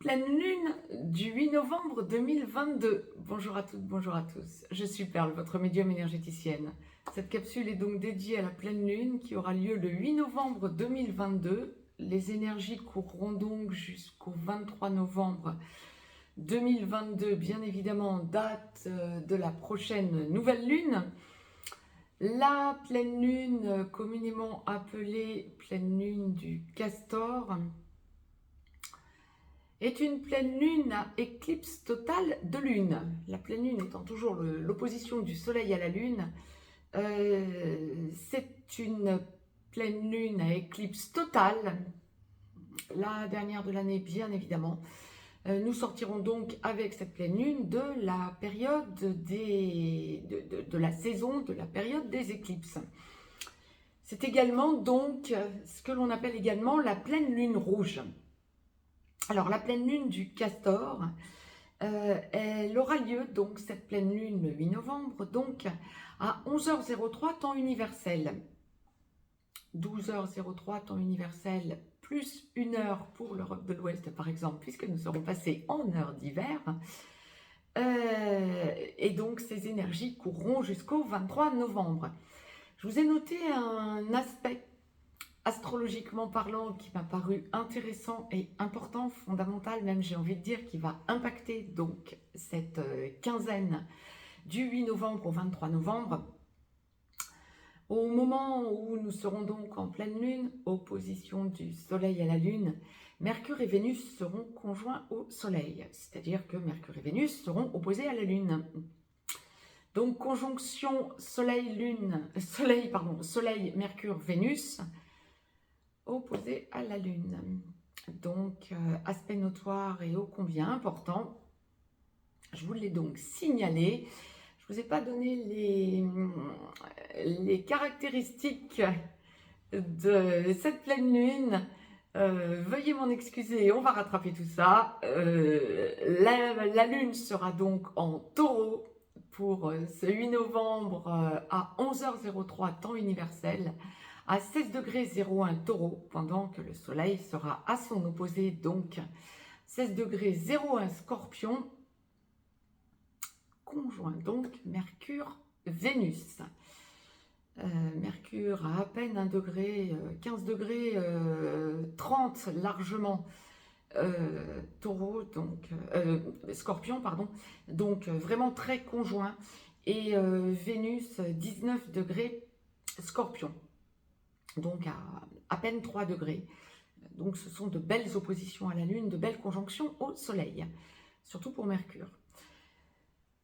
Pleine lune du 8 novembre 2022. Bonjour à toutes, bonjour à tous. Je suis Perle, votre médium énergéticienne. Cette capsule est donc dédiée à la pleine lune qui aura lieu le 8 novembre 2022. Les énergies courront donc jusqu'au 23 novembre 2022, bien évidemment, date de la prochaine nouvelle lune. La pleine lune, communément appelée pleine lune du Castor, est une pleine lune à éclipse totale de lune. La pleine lune étant toujours l'opposition du soleil à la lune, c'est une pleine lune à éclipse totale, la dernière de l'année bien évidemment. Nous sortirons donc avec cette pleine lune de la période de la saison, de la période des éclipses. C'est également donc ce que l'on appelle également la pleine lune rouge. Alors la pleine lune du Castor, elle aura lieu donc cette pleine lune le 8 novembre, donc à 11h03 temps universel. 12h03 temps universel plus 1 heure pour l'Europe de l'Ouest par exemple, puisque nous serons passés en heure d'hiver. Et donc ces énergies courront jusqu'au 23 novembre. Je vous ai noté un aspect astrologiquement parlant qui m'a paru intéressant et important, fondamental même, j'ai envie de dire, qui va impacter donc cette quinzaine du 8 novembre au 23 novembre. Au moment où nous serons donc en pleine lune, opposition du soleil à la lune, Mercure et Vénus seront conjoints au soleil, c'est-à-dire que Mercure et Vénus seront opposés à la lune. Donc conjonction soleil, Mercure, Vénus, opposé à la lune. Donc aspect notoire et ô combien important. Je vous l'ai donc signalé. Je ne vous ai pas donné les caractéristiques de cette pleine lune. Veuillez m'en excuser, on va rattraper tout ça. La lune sera donc en taureau pour ce 8 novembre à 11h03 temps universel, à 16 degrés 01 taureau, pendant que le soleil sera à son opposé, donc 16 degrés 01 scorpion, conjoint donc Mercure Vénus. Mercure à peine 1 degré, 15 degrés 30 largement taureau, donc scorpion pardon, donc vraiment très conjoint, et Vénus 19 degrés scorpion, donc à peine 3 degrés. Donc ce sont de belles oppositions à la lune, de belles conjonctions au soleil, surtout pour Mercure.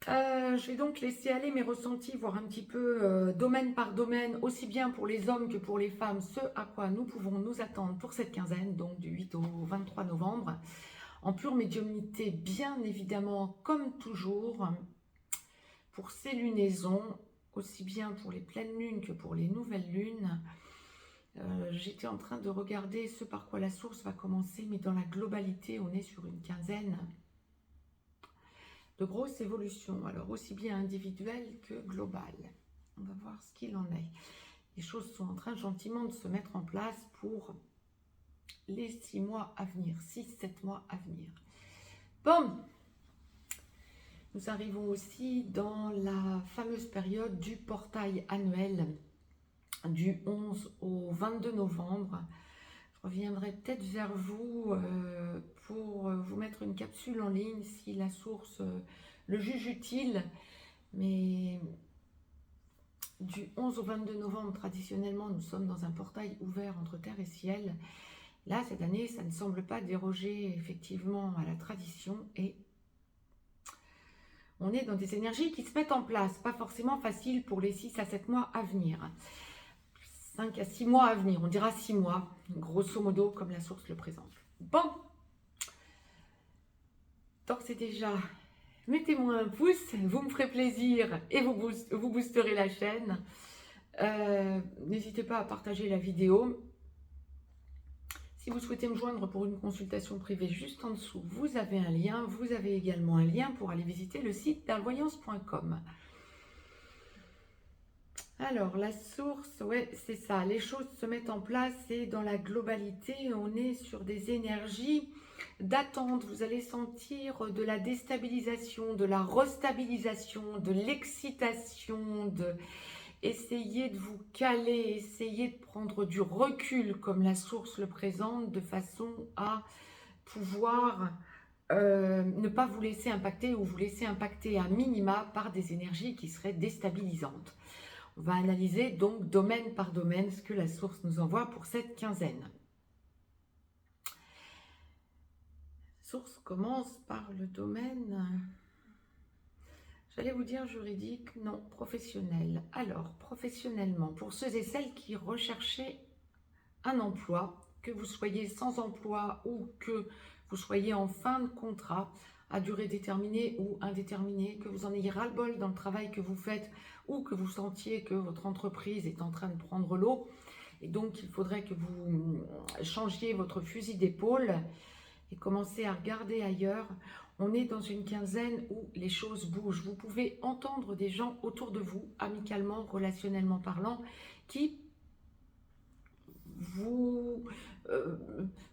Je vais donc laisser aller mes ressentis, voir un petit peu domaine par domaine, aussi bien pour les hommes que pour les femmes, ce à quoi nous pouvons nous attendre pour cette quinzaine, donc du 8 au 23 novembre, en pure médiumnité, bien évidemment, comme toujours, pour ces lunaisons, aussi bien pour les pleines lunes que pour les nouvelles lunes. J'étais en train de regarder ce par quoi la source va commencer, mais dans la globalité, on est sur une quinzaine de grosses évolutions, alors aussi bien individuelles que globales. On va voir ce qu'il en est. Les choses sont en train gentiment de se mettre en place pour les 6 mois à venir, 6-7 mois à venir. Bon, nous arrivons aussi dans la fameuse période du portail annuel du 11 au 22 novembre. Je reviendrai peut-être vers vous pour vous mettre une capsule en ligne si la source le juge utile. Mais du 11 au 22 novembre, traditionnellement, nous sommes dans un portail ouvert entre terre et ciel. Là, cette année, ça ne semble pas déroger effectivement à la tradition et on est dans des énergies qui se mettent en place. Pas forcément facile pour les 6 à 7 mois à venir. 5 à 6 mois à venir, on dira 6 mois, grosso modo, comme la source le présente. Bon, donc c'est déjà, mettez-moi un pouce, vous me ferez plaisir et vous boosterez la chaîne. N'hésitez pas à partager la vidéo. Si vous souhaitez me joindre pour une consultation privée, juste en dessous, vous avez un lien. Vous avez également un lien pour aller visiter le site perlevoyance.com. Alors, la source, ouais, c'est ça. Les choses se mettent en place et dans la globalité, on est sur des énergies d'attente, vous allez sentir de la déstabilisation, de la restabilisation, de l'excitation, de essayer de vous caler, essayer de prendre du recul comme la source le présente, de façon à pouvoir ne pas vous laisser impacter ou vous laisser impacter à minima par des énergies qui seraient déstabilisantes. On va analyser donc domaine par domaine ce que la source nous envoie pour cette quinzaine. La source commence par le domaine, j'allais vous dire juridique, non, professionnel. Alors, professionnellement, pour ceux et celles qui recherchaient un emploi, que vous soyez sans emploi ou que vous soyez en fin de contrat à durée déterminée ou indéterminée, que vous en ayez ras-le-bol dans le travail que vous faites ou que vous sentiez que votre entreprise est en train de prendre l'eau et donc il faudrait que vous changiez votre fusil d'épaule et commencez à regarder ailleurs. On est dans une quinzaine où les choses bougent. Vous pouvez entendre des gens autour de vous, amicalement, relationnellement parlant, qui vous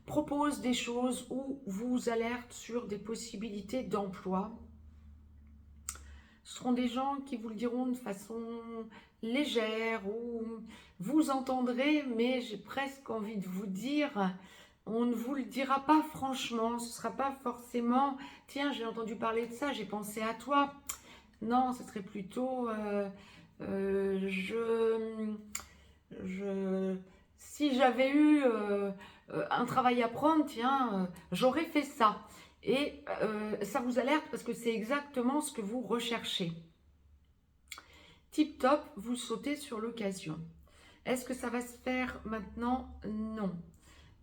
propose des choses ou vous alerte sur des possibilités d'emploi. Ce seront des gens qui vous le diront de façon légère ou vous entendrez, mais j'ai presque envie de vous dire, on ne vous le dira pas franchement, ce ne sera pas forcément « tiens, j'ai entendu parler de ça, j'ai pensé à toi ». Non, ce serait plutôt si j'avais eu un travail à prendre, tiens, j'aurais fait ça. Et ça vous alerte parce que c'est exactement ce que vous recherchez. Tip top, vous sautez sur l'occasion. Est-ce que ça va se faire maintenant? Non.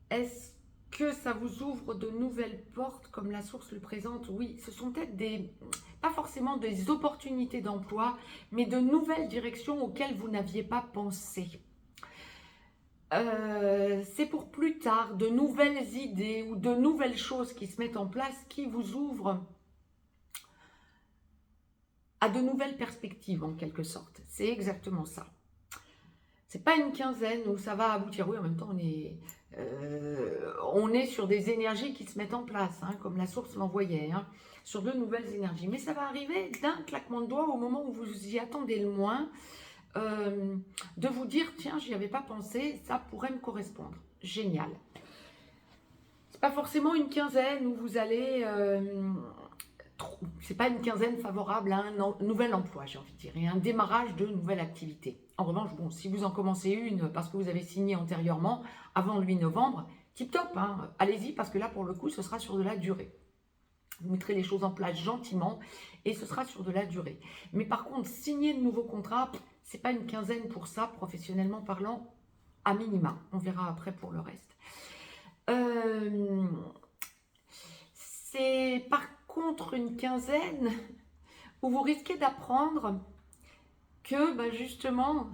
Est-ce que ça vous ouvre de nouvelles portes comme la source le présente? Oui, ce sont peut-être pas forcément des opportunités d'emploi, mais de nouvelles directions auxquelles vous n'aviez pas pensé. C'est pour plus tard, de nouvelles idées ou de nouvelles choses qui se mettent en place qui vous ouvrent à de nouvelles perspectives en quelque sorte. C'est exactement ça. C'est pas une quinzaine où ça va aboutir. Oui, en même temps, on est sur des énergies qui se mettent en place, hein, comme la source l'envoyait, hein, sur de nouvelles énergies. Mais ça va arriver d'un claquement de doigts au moment où vous y attendez le moins. De vous dire, tiens, j'y avais pas pensé, ça pourrait me correspondre. Génial. C'est pas forcément une quinzaine où vous allez... c'est pas une quinzaine favorable à un nouvel emploi, j'ai envie de dire, et un démarrage de nouvelle activité. En revanche, bon, si vous en commencez une parce que vous avez signé antérieurement, avant le 8 novembre, tip top, hein, allez-y, parce que là, pour le coup, ce sera sur de la durée. Vous mettrez les choses en place gentiment et ce sera sur de la durée. Mais par contre, signer de nouveaux contrats, c'est pas une quinzaine pour ça, professionnellement parlant, à minima. On verra après pour le reste. C'est par contre une quinzaine où vous risquez d'apprendre que justement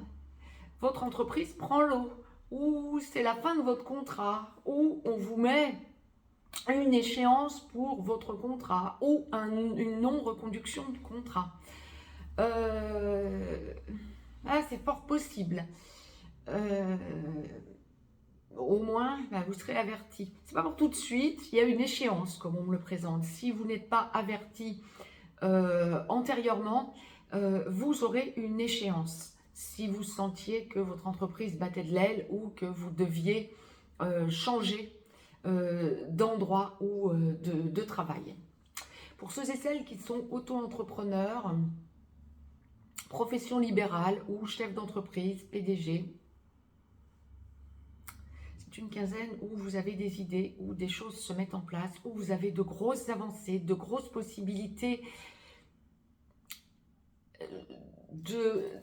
votre entreprise prend l'eau, ou c'est la fin de votre contrat, ou on vous met une échéance pour votre contrat, ou une non-reconduction de contrat. C'est fort possible. Au moins, vous serez averti. C'est pas pour tout de suite, il y a une échéance, comme on me le présente. Si vous n'êtes pas averti antérieurement, vous aurez une échéance. Si vous sentiez que votre entreprise battait de l'aile ou que vous deviez changer d'endroit ou de travail. Pour ceux et celles qui sont auto-entrepreneurs, profession libérale ou chef d'entreprise, PDG, c'est une quinzaine où vous avez des idées, où des choses se mettent en place, où vous avez de grosses avancées, de grosses possibilités de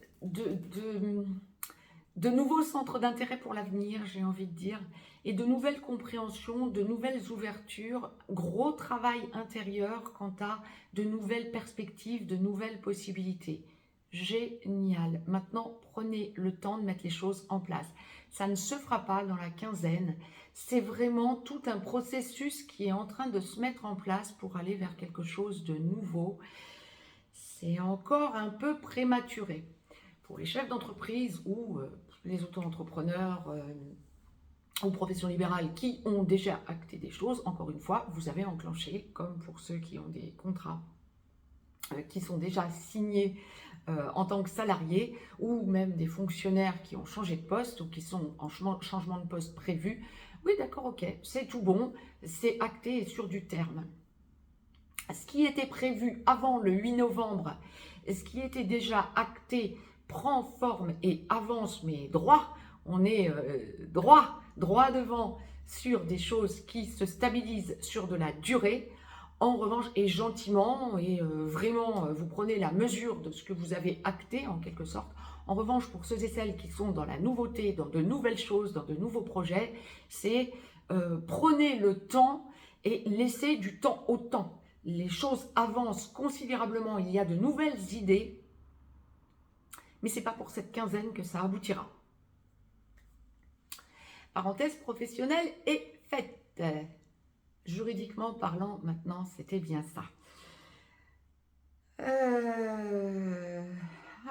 nouveaux centres d'intérêt pour l'avenir, j'ai envie de dire, et de nouvelles compréhensions, de nouvelles ouvertures, gros travail intérieur quant à de nouvelles perspectives, de nouvelles possibilités. Génial. Maintenant, prenez le temps de mettre les choses en place. Ça ne se fera pas dans la quinzaine. C'est vraiment tout un processus qui est en train de se mettre en place pour aller vers quelque chose de nouveau. C'est encore un peu prématuré. Pour les chefs d'entreprise ou les auto-entrepreneurs ou professions libérales qui ont déjà acté des choses, encore une fois, vous avez enclenché, comme pour ceux qui ont des contrats qui sont déjà signés en tant que salariés, ou même des fonctionnaires qui ont changé de poste ou qui sont en changement de poste prévu. Oui, d'accord, ok, c'est tout bon, c'est acté et sur du terme. Ce qui était prévu avant le 8 novembre, ce qui était déjà acté, prend forme et avance, mais droit, on est droit devant sur des choses qui se stabilisent sur de la durée. En revanche, et gentiment, et vraiment, vous prenez la mesure de ce que vous avez acté en quelque sorte. En revanche, pour ceux et celles qui sont dans la nouveauté, dans de nouvelles choses, dans de nouveaux projets, c'est prenez le temps et laissez du temps au temps. Les choses avancent considérablement, il y a de nouvelles idées, mais ce n'est pas pour cette quinzaine que ça aboutira. Parenthèse professionnelle est faite. Juridiquement parlant, maintenant, c'était bien ça.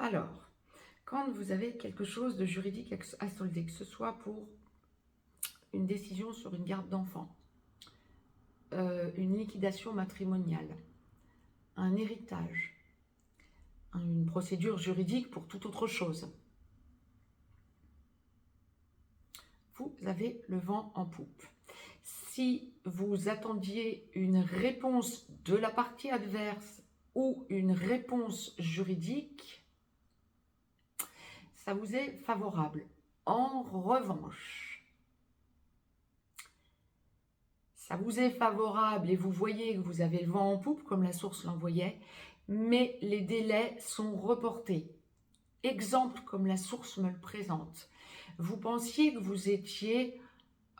Alors, quand vous avez quelque chose de juridique à solder, que ce soit pour une décision sur une garde d'enfant, une liquidation matrimoniale, un héritage, une procédure juridique pour toute autre chose, vous avez le vent en poupe. Si vous attendiez une réponse de la partie adverse ou une réponse juridique, ça vous est favorable. En revanche, ça vous est favorable et vous voyez que vous avez le vent en poupe comme la source l'envoyait, mais les délais sont reportés. Exemple comme la source me le présente. Vous pensiez que vous étiez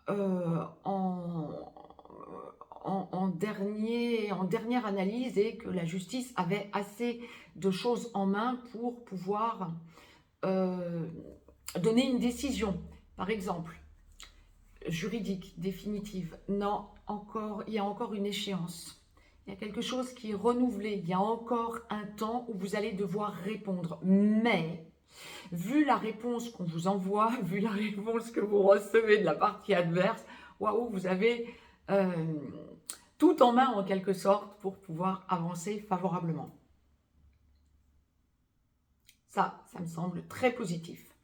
en dernière analyse et que la justice avait assez de choses en main pour pouvoir donner une décision, par exemple, juridique, définitive. Non, il y a encore une échéance. Il y a quelque chose qui est renouvelé. Il y a encore un temps où vous allez devoir répondre. Mais, vu la réponse qu'on vous envoie, vu la réponse que vous recevez de la partie adverse, waouh, vous avez tout en main en quelque sorte pour pouvoir avancer favorablement. Ça me semble très positif.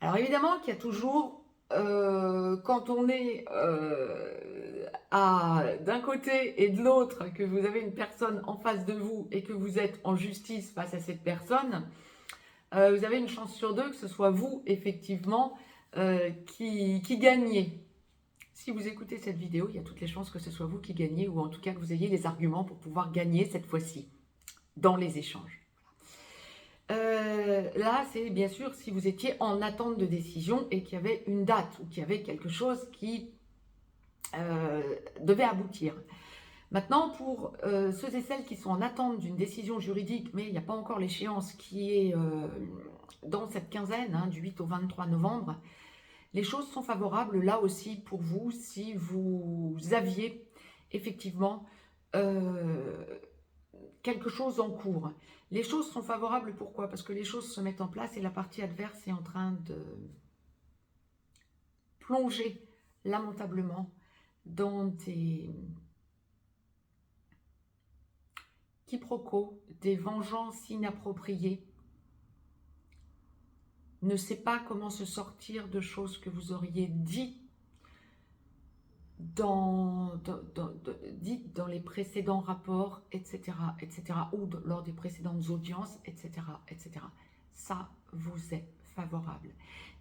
Alors évidemment qu'il y a toujours, quand on est d'un côté et de l'autre, que vous avez une personne en face de vous et que vous êtes en justice face à cette personne, vous avez une chance sur deux que ce soit vous, effectivement, qui gagnez. Si vous écoutez cette vidéo, il y a toutes les chances que ce soit vous qui gagnez, ou en tout cas que vous ayez les arguments pour pouvoir gagner cette fois-ci, dans les échanges. Là, c'est bien sûr si vous étiez en attente de décision et qu'il y avait une date, ou qu'il y avait quelque chose qui devait aboutir. Maintenant, pour ceux et celles qui sont en attente d'une décision juridique, mais il n'y a pas encore l'échéance qui est dans cette quinzaine, du 8 au 23 novembre, les choses sont favorables là aussi pour vous si vous aviez effectivement quelque chose en cours. Les choses sont favorables, pourquoi? Parce que les choses se mettent en place et la partie adverse est en train de plonger lamentablement dans des quiproquos, des vengeances inappropriées, ne sait pas comment se sortir de choses que vous auriez dites dans les précédents rapports, etc., ou lors des précédentes audiences, etc., etc. Ça vous est favorable.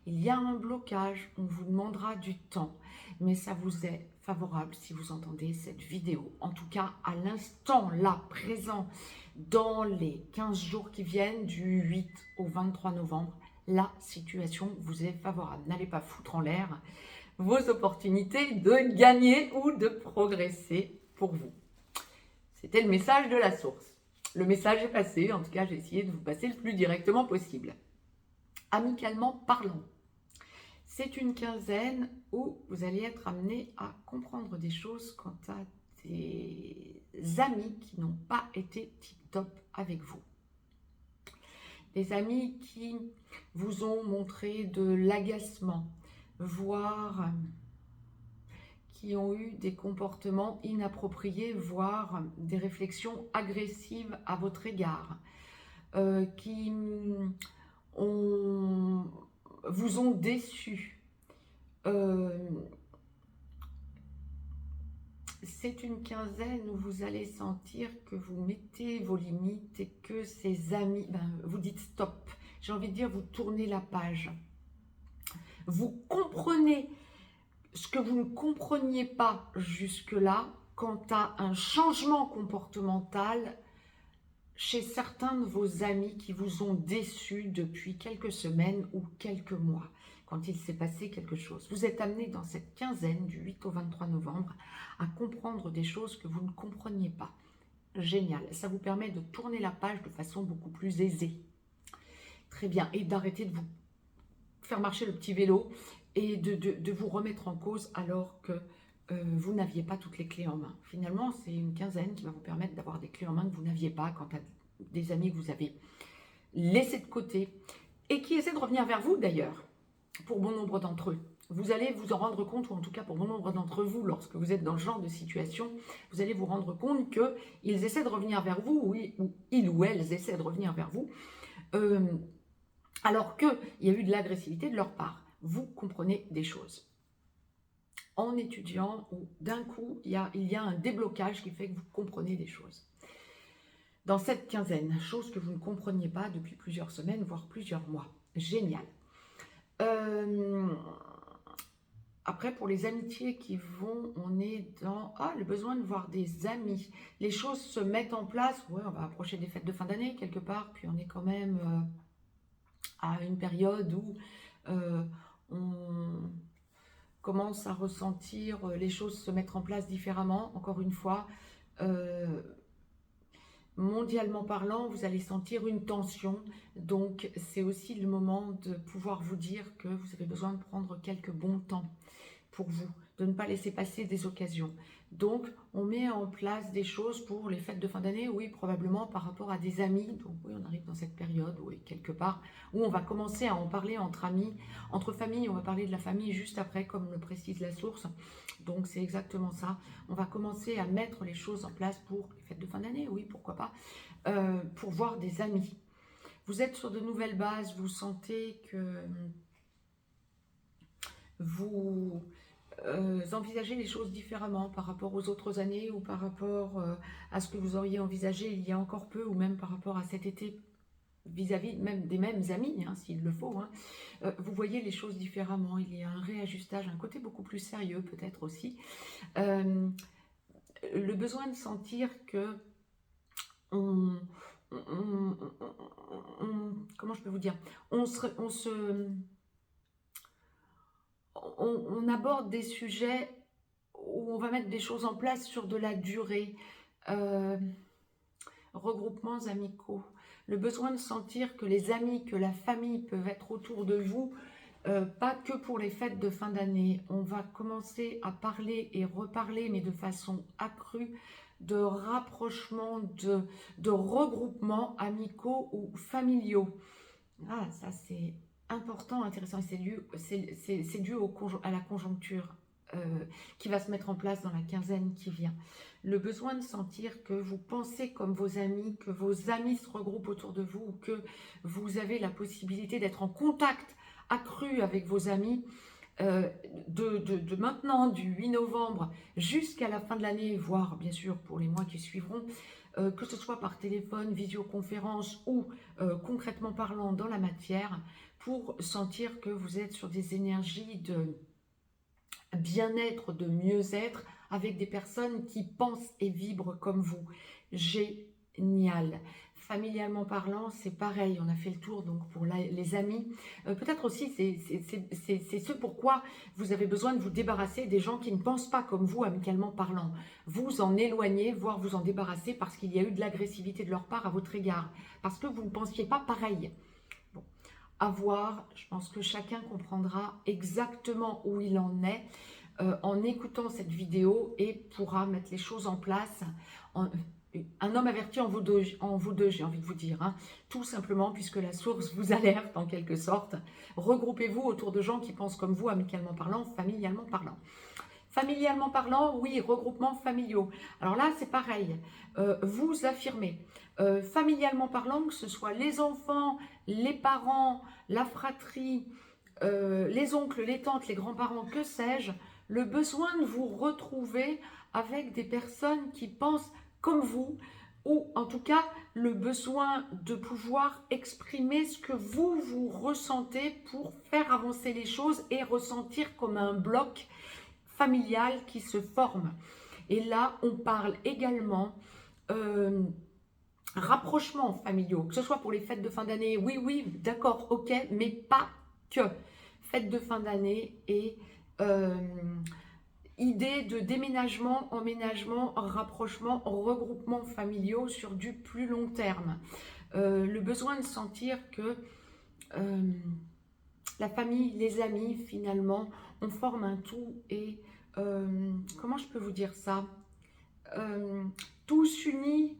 Il y a un blocage, on vous demandera du temps, mais ça vous est favorable si vous entendez cette vidéo. En tout cas, à l'instant, là, présent, dans les 15 jours qui viennent, du 8 au 23 novembre, la situation vous est favorable. N'allez pas foutre en l'air vos opportunités de gagner ou de progresser pour vous. C'était le message de la source. Le message est passé, en tout cas j'ai essayé de vous passer le plus directement possible. Amicalement parlant, c'est une quinzaine où vous allez être amené à comprendre des choses quant à des amis qui n'ont pas été tip-top avec vous. Des amis qui vous ont montré de l'agacement, voire qui ont eu des comportements inappropriés, voire des réflexions agressives à votre égard, qui vous ont déçu. C'est une quinzaine où vous allez sentir que vous mettez vos limites et que ces amis, vous dites stop. J'ai envie de dire, vous tournez la page. Vous comprenez ce que vous ne compreniez pas jusque-là quant à un changement comportemental chez certains de vos amis qui vous ont déçus depuis quelques semaines ou quelques mois, quand il s'est passé quelque chose. Vous êtes amené dans cette quinzaine du 8 au 23 novembre à comprendre des choses que vous ne compreniez pas. Génial, ça vous permet de tourner la page de façon beaucoup plus aisée. Très bien, et d'arrêter de vous faire marcher le petit vélo et de vous remettre en cause alors que vous n'aviez pas toutes les clés en main. Finalement, c'est une quinzaine qui va vous permettre d'avoir des clés en main que vous n'aviez pas quant à des amis que vous avez laissés de côté et qui essaient de revenir vers vous d'ailleurs, pour bon nombre d'entre eux. Vous allez vous en rendre compte, ou en tout cas pour bon nombre d'entre vous, lorsque vous êtes dans ce genre de situation, vous allez vous rendre compte qu'ils essaient de revenir vers vous, oui, ou ils ou elles essaient de revenir vers vous, alors qu'il y a eu de l'agressivité de leur part. Vous comprenez des choses. En étudiant, ou d'un coup, il y a un déblocage qui fait que vous comprenez des choses. Dans cette quinzaine, chose que vous ne compreniez pas depuis plusieurs semaines, voire plusieurs mois. Génial. Après, pour les amitiés qui vont, on est dans le besoin de voir des amis. Les choses se mettent en place. Ouais, on va approcher des fêtes de fin d'année quelque part, puis on est quand même à une période où on commence à ressentir les choses se mettre en place différemment. Encore une fois, mondialement parlant, vous allez sentir une tension. Donc, c'est aussi le moment de pouvoir vous dire que vous avez besoin de prendre quelques bons temps pour vous, de ne pas laisser passer des occasions. Donc, on met en place des choses pour les fêtes de fin d'année, oui, probablement par rapport à des amis. Donc, oui, on arrive dans cette période, oui, quelque part, où on va commencer à en parler entre amis, entre familles. On va parler de la famille juste après, comme le précise la source. Donc, c'est exactement ça. On va commencer à mettre les choses en place pour les fêtes de fin d'année, oui, pourquoi pas, pour voir des amis. Vous êtes sur de nouvelles bases, vous sentez que vous envisagez les choses différemment par rapport aux autres années ou par rapport à ce que vous auriez envisagé il y a encore peu ou même par rapport à cet été vis-à-vis même des mêmes amis, hein, s'il le faut. Vous voyez les choses différemment, il y a un réajustage, un côté beaucoup plus sérieux peut-être aussi. Le besoin de sentir que comment je peux vous dire, on aborde des sujets où on va mettre des choses en place sur de la durée, regroupements amicaux, le besoin de sentir que les amis, que la famille peuvent être autour de vous, pas que pour les fêtes de fin d'année. On va commencer à parler et reparler, mais de façon accrue, de rapprochements, de regroupements amicaux ou familiaux. Ah, ça c'est important, intéressant, et c'est dû à la conjoncture qui va se mettre en place dans la quinzaine qui vient. Le besoin de sentir que vous pensez comme vos amis, que vos amis se regroupent autour de vous, que vous avez la possibilité d'être en contact accru avec vos amis, de maintenant, du 8 novembre jusqu'à la fin de l'année, voire bien sûr pour les mois qui suivront, que ce soit par téléphone, visioconférence ou concrètement parlant dans la matière, pour sentir que vous êtes sur des énergies de bien-être, de mieux-être, avec des personnes qui pensent et vibrent comme vous. Génial. Familialement parlant, c'est pareil, on a fait le tour donc pour les amis. Peut-être aussi, c'est ce pourquoi vous avez besoin de vous débarrasser des gens qui ne pensent pas comme vous, amicalement parlant. Vous en éloigner, voire vous en débarrasser parce qu'il y a eu de l'agressivité de leur part à votre égard, parce que vous ne pensiez pas pareil. Bon, à voir, je pense que chacun comprendra exactement où il en est en écoutant cette vidéo et pourra mettre les choses en place un homme averti en vous deux, j'ai envie de vous dire, hein. Tout simplement puisque la source vous alerte en quelque sorte. Regroupez-vous autour de gens qui pensent comme vous, amicalement parlant, familialement parlant. Familialement parlant, oui, regroupements familiaux. Alors là, c'est pareil, vous affirmez. Familialement parlant, que ce soit les enfants, les parents, la fratrie, les oncles, les tantes, les grands-parents, que sais-je, le besoin de vous retrouver avec des personnes qui pensent comme vous, ou en tout cas le besoin de pouvoir exprimer ce que vous ressentez pour faire avancer les choses et ressentir comme un bloc familial qui se forme. Et là, on parle également rapprochements familiaux, que ce soit pour les fêtes de fin d'année, oui, oui, d'accord, ok, mais pas que. Fêtes de fin d'année et idée de déménagement, emménagement, rapprochement, regroupement familiaux sur du plus long terme. Le besoin de sentir que la famille, les amis, finalement, on forme un tout et comment je peux vous dire ça, tous unis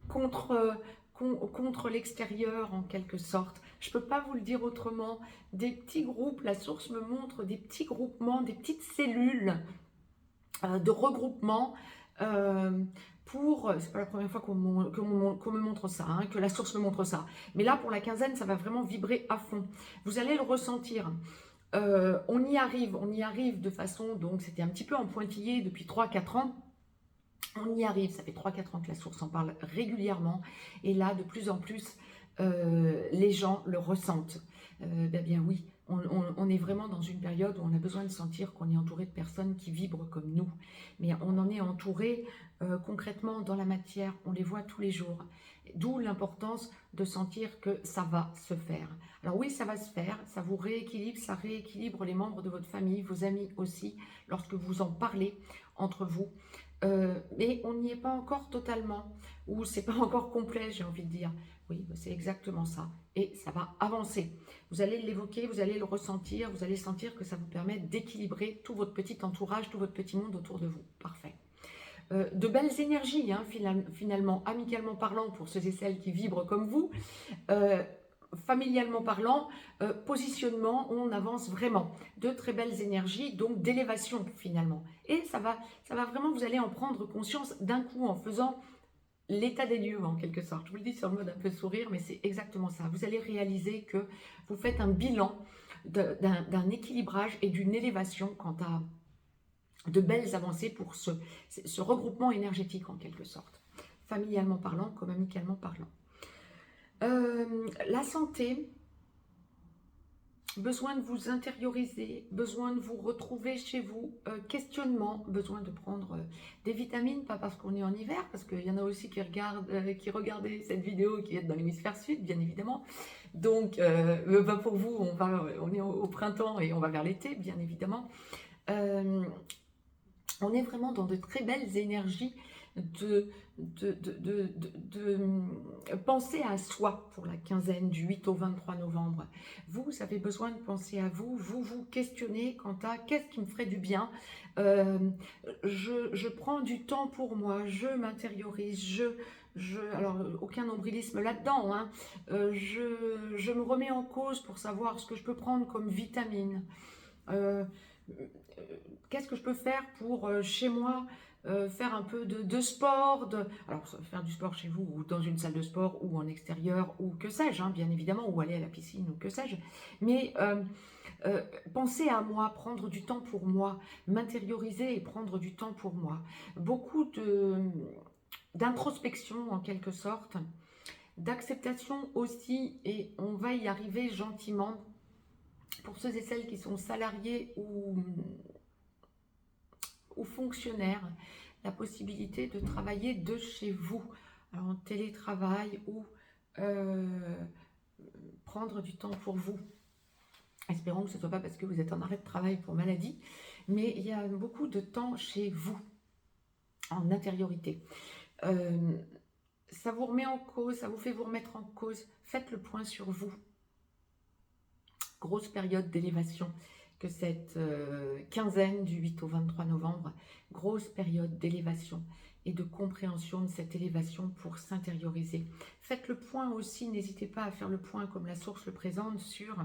contre l'extérieur en quelque sorte. Je ne peux pas vous le dire autrement. Des petits groupes, la source me montre des petits groupements, des petites cellules de regroupement c'est pas la première fois qu'on me montre ça, hein, que la source me montre ça. Mais là, pour la quinzaine, ça va vraiment vibrer à fond. Vous allez le ressentir. On y arrive de façon, donc c'était un petit peu en pointillé depuis 3-4 ans. On y arrive, ça fait 3-4 ans que la source en parle régulièrement. Et là, de plus en plus, les gens le ressentent. Bien oui, on est vraiment dans une période où on a besoin de sentir qu'on est entouré de personnes qui vibrent comme nous. Mais on en est entouré concrètement dans la matière, on les voit tous les jours. D'où l'importance de sentir que ça va se faire. Alors oui, ça va se faire, ça vous rééquilibre, ça rééquilibre les membres de votre famille, vos amis aussi, lorsque vous en parlez entre vous. Mais on n'y est pas encore totalement, ou c'est pas encore complet, j'ai envie de dire. Oui, c'est exactement ça. Et ça va avancer. Vous allez l'évoquer, vous allez le ressentir, vous allez sentir que ça vous permet d'équilibrer tout votre petit entourage, tout votre petit monde autour de vous. Parfait. De belles énergies, hein, finalement, amicalement parlant, pour ceux et celles qui vibrent comme vous. Familialement parlant, positionnement, on avance vraiment. De très belles énergies, donc d'élévation finalement. Et ça va vraiment, vous allez en prendre conscience d'un coup en faisant l'état des lieux en quelque sorte. Je vous le dis sur le mode un peu sourire, mais c'est exactement ça. Vous allez réaliser que vous faites un bilan d'un équilibrage et d'une élévation quant à de belles avancées pour ce regroupement énergétique en quelque sorte. Familialement parlant comme amicalement parlant. La santé, besoin de vous intérioriser, besoin de vous retrouver chez vous, questionnement, besoin de prendre des vitamines, pas parce qu'on est en hiver, parce qu'il y en a aussi qui regardaient cette vidéo qui est dans l'hémisphère sud, bien évidemment. Donc, pour vous, on est au printemps et on va vers l'été, bien évidemment. On est vraiment dans de très belles énergies de penser à soi pour la quinzaine du 8 au 23 novembre. Vous avez besoin de penser à vous, vous questionnez quant à qu'est-ce qui me ferait du bien. Je prends du temps pour moi, je m'intériorise, alors aucun nombrilisme là-dedans, hein. Je me remets en cause pour savoir ce que je peux prendre comme vitamine. Qu'est-ce que je peux faire pour chez moi faire un peu de sport, alors faire du sport chez vous ou dans une salle de sport ou en extérieur ou que sais-je, hein, bien évidemment, ou aller à la piscine ou que sais-je, mais penser à moi, prendre du temps pour moi, m'intérioriser et prendre du temps pour moi. Beaucoup d'introspection en quelque sorte, d'acceptation aussi, et on va y arriver gentiment. Pour ceux et celles qui sont salariés ou fonctionnaires, la possibilité de travailler de chez vous, alors en télétravail ou prendre du temps pour vous. Espérons que ce ne soit pas parce que vous êtes en arrêt de travail pour maladie, mais il y a beaucoup de temps chez vous, en intériorité. Ça vous remet en cause, ça vous fait vous remettre en cause. Faites le point sur vous. Grosse période d'élévation que cette quinzaine du 8 au 23 novembre, grosse période d'élévation et de compréhension de cette élévation pour s'intérioriser. Faites le point aussi, n'hésitez pas à faire le point comme la source le présente sur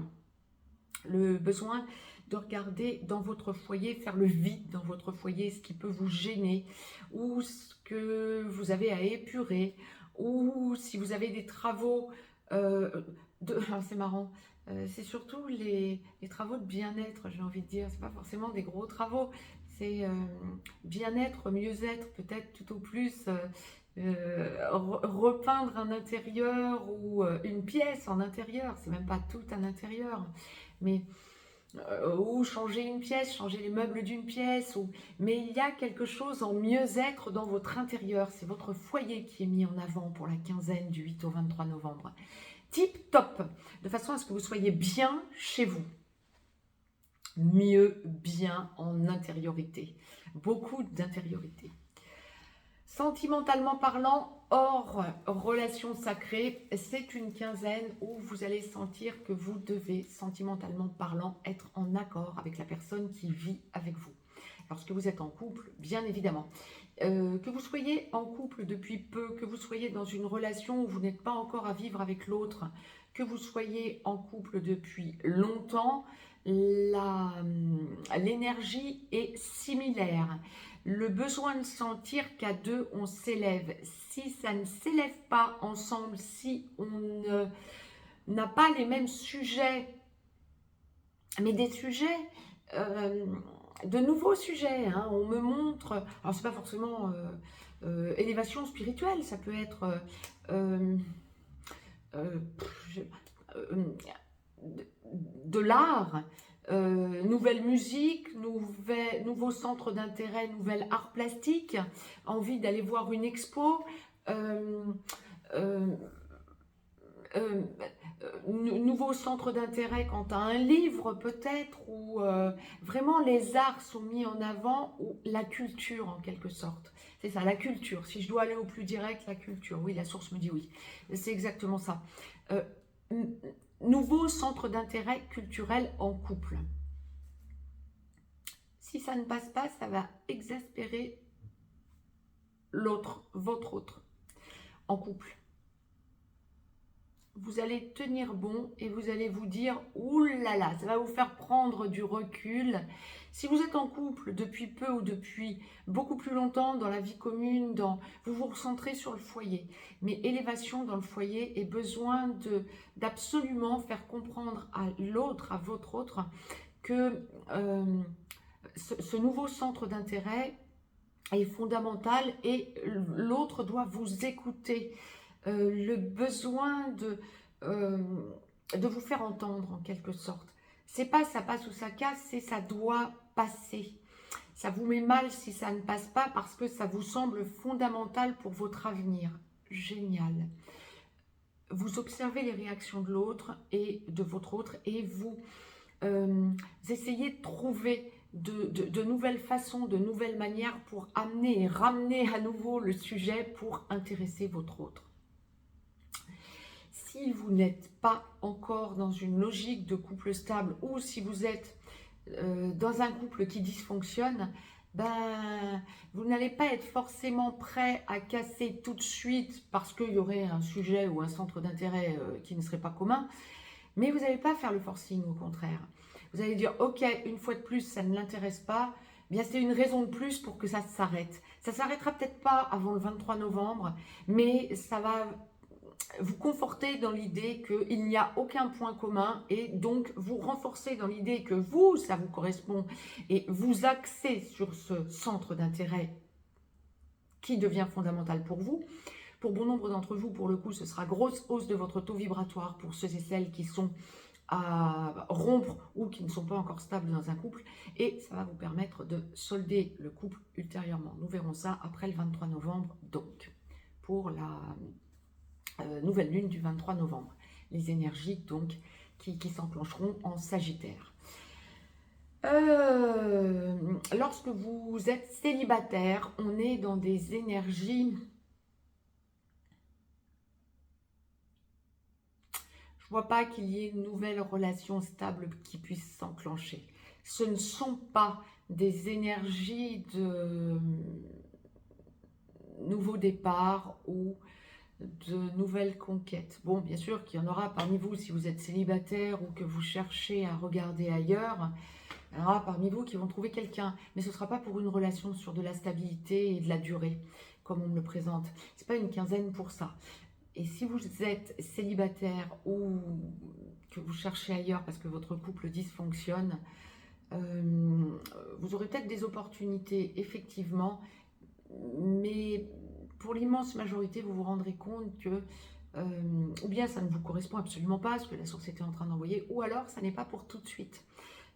le besoin de regarder dans votre foyer, faire le vide dans votre foyer, ce qui peut vous gêner ou ce que vous avez à épurer ou si vous avez des travaux c'est marrant, c'est surtout les travaux de bien-être, j'ai envie de dire, c'est pas forcément des gros travaux, c'est bien-être, mieux-être, peut-être tout au plus, repeindre un intérieur ou une pièce en intérieur, c'est même pas tout un intérieur, mais ou changer une pièce, changer les meubles d'une pièce, mais il y a quelque chose en mieux-être dans votre intérieur, c'est votre foyer qui est mis en avant pour la quinzaine du 8 au 23 novembre. Tip top, de façon à ce que vous soyez bien chez vous. Mieux, bien en intériorité. Beaucoup d'intériorité. Sentimentalement parlant, hors relation sacrée, c'est une quinzaine où vous allez sentir que vous devez, sentimentalement parlant, être en accord avec la personne qui vit avec vous. Lorsque vous êtes en couple, bien évidemment. Que vous soyez en couple depuis peu, que vous soyez dans une relation où vous n'êtes pas encore à vivre avec l'autre, que vous soyez en couple depuis longtemps, l'énergie est similaire. Le besoin de sentir qu'à deux, on s'élève. Si ça ne s'élève pas ensemble, si on n'a pas les mêmes sujets, mais des sujets... de nouveaux sujets, hein. On me montre, alors c'est pas forcément élévation spirituelle, ça peut être de l'art, nouvelle musique, nouveau centre d'intérêt, nouvel art plastique, envie d'aller voir une expo, nouveau centre d'intérêt quant à un livre peut-être, ou vraiment les arts sont mis en avant, ou la culture en quelque sorte. C'est ça, la culture. Si je dois aller au plus direct, la culture. Oui, la source me dit oui. C'est exactement ça. Nouveau centre d'intérêt culturel en couple. Si ça ne passe pas, ça va exaspérer l'autre, votre autre, en couple. Vous allez tenir bon et vous allez vous dire « Ouh là là », ça va vous faire prendre du recul. Si vous êtes en couple depuis peu ou depuis beaucoup plus longtemps dans la vie commune, vous vous recentrez sur le foyer. Mais élévation dans le foyer et besoin d'absolument faire comprendre à l'autre, à votre autre, que ce nouveau centre d'intérêt est fondamental et l'autre doit vous écouter. Le besoin de vous faire entendre en quelque sorte. C'est pas ça passe ou ça casse, c'est ça doit passer. Ça vous met mal si ça ne passe pas parce que ça vous semble fondamental pour votre avenir. Génial. Vous observez les réactions de l'autre et de votre autre et vous essayez de trouver de nouvelles façons, de nouvelles manières pour amener et ramener à nouveau le sujet pour intéresser votre autre. Si vous n'êtes pas encore dans une logique de couple stable ou si vous êtes dans un couple qui dysfonctionne, vous n'allez pas être forcément prêt à casser tout de suite parce qu'il y aurait un sujet ou un centre d'intérêt qui ne serait pas commun, mais vous n'allez pas faire le forcing, au contraire. Vous allez dire, ok, une fois de plus, ça ne l'intéresse pas, bien c'est une raison de plus pour que ça s'arrête. Ça ne s'arrêtera peut-être pas avant le 23 novembre, mais ça va vous conforter dans l'idée qu'il n'y a aucun point commun et donc vous renforcer dans l'idée que vous, ça vous correspond et vous axer sur ce centre d'intérêt qui devient fondamental pour vous. Pour bon nombre d'entre vous, pour le coup, ce sera grosse hausse de votre taux vibratoire pour ceux et celles qui sont à rompre ou qui ne sont pas encore stables dans un couple et ça va vous permettre de solder le couple ultérieurement. Nous verrons ça après le 23 novembre donc pour la nouvelle lune du 23 novembre. Les énergies donc qui s'enclencheront en Sagittaire. Lorsque vous êtes célibataire, on est dans des énergies... Je ne vois pas qu'il y ait une nouvelle relation stable qui puisse s'enclencher. Ce ne sont pas des énergies de nouveau départ ou de nouvelles conquêtes. Bon, bien sûr qu'il y en aura parmi vous, si vous êtes célibataire ou que vous cherchez à regarder ailleurs, il y en aura parmi vous qui vont trouver quelqu'un, mais ce ne sera pas pour une relation sur de la stabilité et de la durée, comme on me le présente. Ce n'est pas une quinzaine pour ça. Et si vous êtes célibataire ou que vous cherchez ailleurs parce que votre couple dysfonctionne, vous aurez peut-être des opportunités, effectivement, mais pour l'immense majorité, vous vous rendrez compte que ou bien ça ne vous correspond absolument pas, ce que la société est en train d'envoyer, ou alors ça n'est pas pour tout de suite.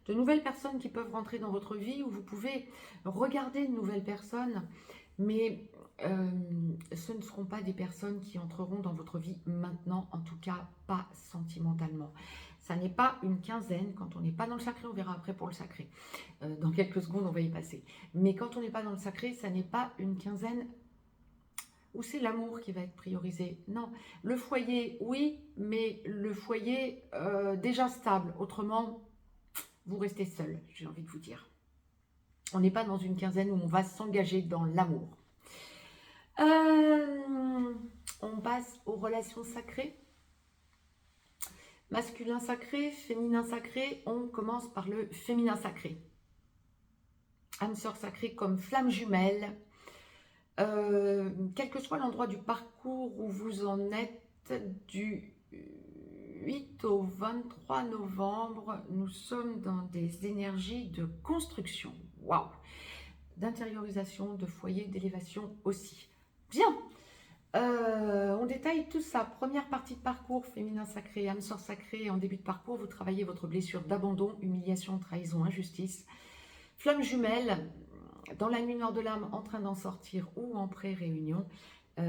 De nouvelles personnes qui peuvent rentrer dans votre vie, où vous pouvez regarder de nouvelles personnes, mais ce ne seront pas des personnes qui entreront dans votre vie maintenant, en tout cas pas sentimentalement. Ça n'est pas une quinzaine, quand on n'est pas dans le sacré, on verra après pour le sacré. Dans quelques secondes, on va y passer. Mais quand on n'est pas dans le sacré, ça n'est pas une quinzaine où c'est l'amour qui va être priorisé. Non, le foyer, oui, mais le foyer déjà stable. Autrement, vous restez seul, j'ai envie de vous dire. On n'est pas dans une quinzaine où on va s'engager dans l'amour. On passe aux relations sacrées. Masculin sacré, féminin sacré, on commence par le féminin sacré. Âme sœur sacrée comme flamme jumelle. Quel que soit l'endroit du parcours où vous en êtes, du 8 au 23 novembre, nous sommes dans des énergies de construction. Waouh! D'intériorisation, de foyer, d'élévation aussi. Bien! On détaille tout ça. Première partie de parcours, féminin sacré, âme sœur sacrée. En début de parcours, vous travaillez votre blessure d'abandon, humiliation, trahison, injustice. Flamme jumelle, dans la nuit noire de l'âme, en train d'en sortir ou en pré-réunion.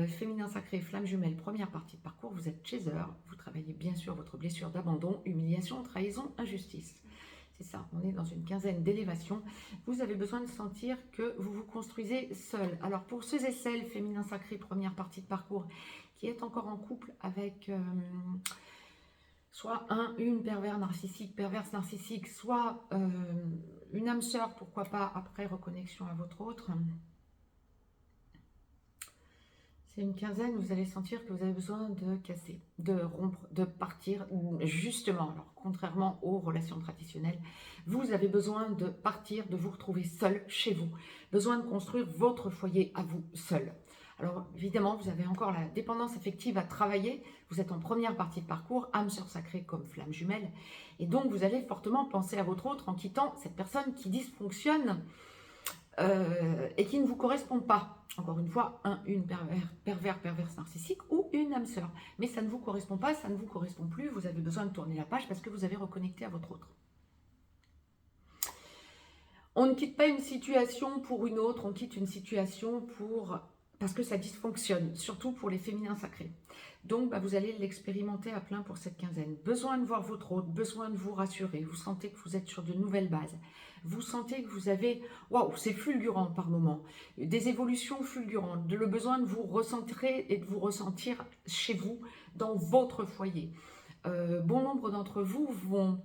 Féminin sacré, flamme jumelle, première partie de parcours, vous êtes chaser. Vous travaillez bien sûr votre blessure d'abandon, humiliation, trahison, injustice. C'est ça, on est dans une quinzaine d'élévation. Vous avez besoin de sentir que vous vous construisez seul. Alors pour ceux et celles, féminin sacré, première partie de parcours, qui est encore en couple avec soit une pervers narcissique, perverse narcissique, soit une âme sœur, pourquoi pas, après reconnexion à votre autre. C'est une quinzaine, vous allez sentir que vous avez besoin de casser, de rompre, de partir. Justement, alors contrairement aux relations traditionnelles, vous avez besoin de partir, de vous retrouver seul chez vous. Besoin de construire votre foyer à vous seul. Alors évidemment, vous avez encore la dépendance affective à travailler. Vous êtes en première partie de parcours, âme sœur sacrée comme flamme jumelle. Et donc vous allez fortement penser à votre autre en quittant cette personne qui dysfonctionne et qui ne vous correspond pas. Encore une fois, une perverse narcissique ou une âme sœur. Mais ça ne vous correspond pas, ça ne vous correspond plus. Vous avez besoin de tourner la page parce que vous avez reconnecté à votre autre. On ne quitte pas une situation pour une autre, on quitte une situation parce que ça dysfonctionne, surtout pour les féminins sacrés. Donc, vous allez l'expérimenter à plein pour cette quinzaine. Besoin de voir votre autre, besoin de vous rassurer. Vous sentez que vous êtes sur de nouvelles bases. Vous sentez que vous avez, waouh, c'est fulgurant par moments, des évolutions fulgurantes, le besoin de vous recentrer et de vous ressentir chez vous, dans votre foyer. Bon nombre d'entre vous vont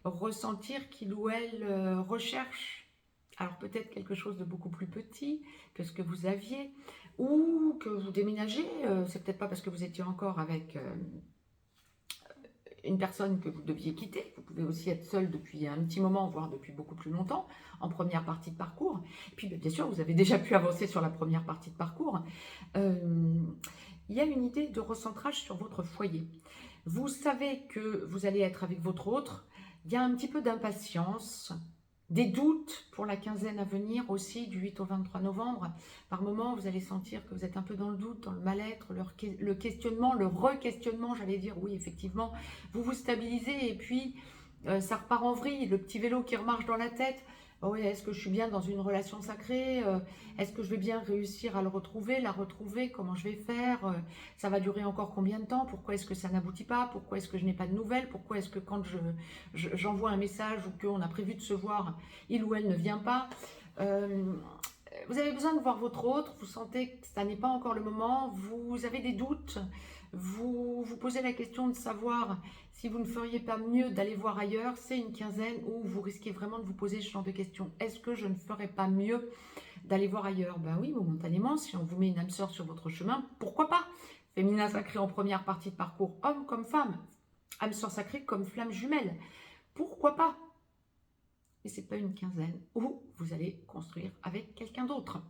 ressentir qu'il ou elle recherche, alors peut-être quelque chose de beaucoup plus petit que ce que vous aviez, ou que vous déménagez, c'est peut-être pas parce que vous étiez encore avec une personne que vous deviez quitter. Vous pouvez aussi être seul depuis un petit moment, voire depuis beaucoup plus longtemps, en première partie de parcours. Et puis bien sûr, vous avez déjà pu avancer sur la première partie de parcours. Il y a une idée de recentrage sur votre foyer. Vous savez que vous allez être avec votre autre. Il y a un petit peu d'impatience, des doutes pour la quinzaine à venir aussi, du 8 au 23 novembre. Par moments, vous allez sentir que vous êtes un peu dans le doute, dans le mal-être, le questionnement, le re-questionnement, j'allais dire, oui, effectivement. Vous vous stabilisez et puis ça repart en vrille, le petit vélo qui remarche dans la tête. Oh oui, est-ce que je suis bien dans une relation sacrée? Est-ce que je vais bien réussir à le retrouver, la retrouver? Comment je vais faire? Ça va durer encore combien de temps? Pourquoi est-ce que ça n'aboutit pas? Pourquoi est-ce que je n'ai pas de nouvelles? Pourquoi est-ce que quand j'envoie un message ou qu'on a prévu de se voir, il ou elle ne vient pas? vous avez besoin de voir votre autre, vous sentez que ça n'est pas encore le moment, vous avez des doutes, vous vous posez la question de savoir si vous ne feriez pas mieux d'aller voir ailleurs. C'est une quinzaine où vous risquez vraiment de vous poser ce genre de questions. Est-ce que je ne ferais pas mieux d'aller voir ailleurs? Ben oui, momentanément, si on vous met une âme sœur sur votre chemin, pourquoi pas? Féminin sacré en première partie de parcours, homme comme femme, âme sœur sacrée comme flamme jumelle, pourquoi pas? Et c'est pas une quinzaine où vous allez construire avec quelqu'un d'autre.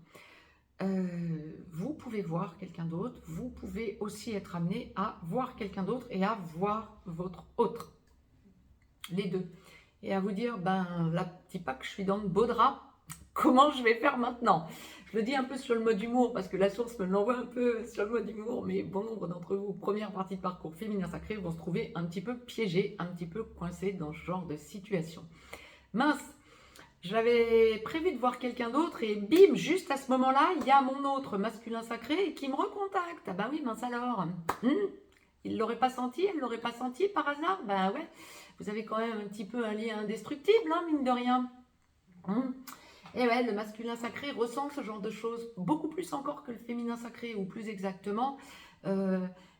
Vous pouvez voir quelqu'un d'autre, vous pouvez aussi être amené à voir quelqu'un d'autre et à voir votre autre. Les deux. Et à vous dire, ben là, petit pas que je suis dans le beau drap, comment je vais faire maintenant? Je le dis un peu sur le mode humour parce que la source me l'envoie un peu sur le mode humour, mais bon nombre d'entre vous, première partie de parcours féminin sacré, vont se trouver un petit peu piégés, un petit peu coincés dans ce genre de situation. Mince! J'avais prévu de voir quelqu'un d'autre et bim, juste à ce moment-là, il y a mon autre masculin sacré qui me recontacte. Ah bah oui, mince alors. Il ne l'aurait pas senti, elle ne l'aurait pas senti par hasard? Bah ouais, vous avez quand même un petit peu un lien indestructible, hein, mine de rien. Et ouais, le masculin sacré ressent ce genre de choses, beaucoup plus encore que le féminin sacré, ou plus exactement,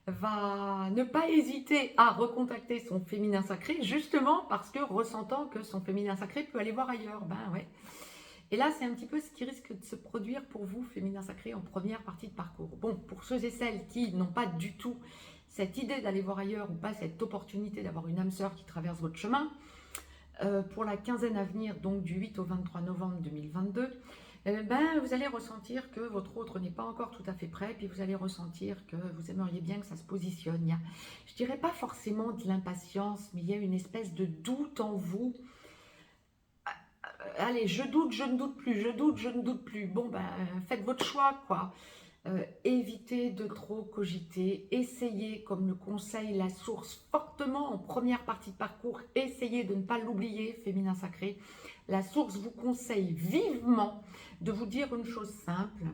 va ne pas hésiter à recontacter son féminin sacré, justement parce que ressentant que son féminin sacré peut aller voir ailleurs. Ben ouais. Et là, c'est un petit peu ce qui risque de se produire pour vous, féminin sacré, en première partie de parcours. Bon, pour ceux et celles qui n'ont pas du tout cette idée d'aller voir ailleurs, ou pas cette opportunité d'avoir une âme sœur qui traverse votre chemin, pour la quinzaine à venir, donc du 8 au 23 novembre 2022, ben, vous allez ressentir que votre autre n'est pas encore tout à fait prêt, puis vous allez ressentir que vous aimeriez bien que ça se positionne. Il y a, je dirais pas forcément de l'impatience, mais il y a une espèce de doute en vous. Allez, je doute, je ne doute plus, je doute, je ne doute plus. Bon, ben, faites votre choix, quoi. Évitez de trop cogiter, essayez, comme le conseille la source fortement en première partie de parcours, essayez de ne pas l'oublier, féminin sacré. La source vous conseille vivement de vous dire une chose simple: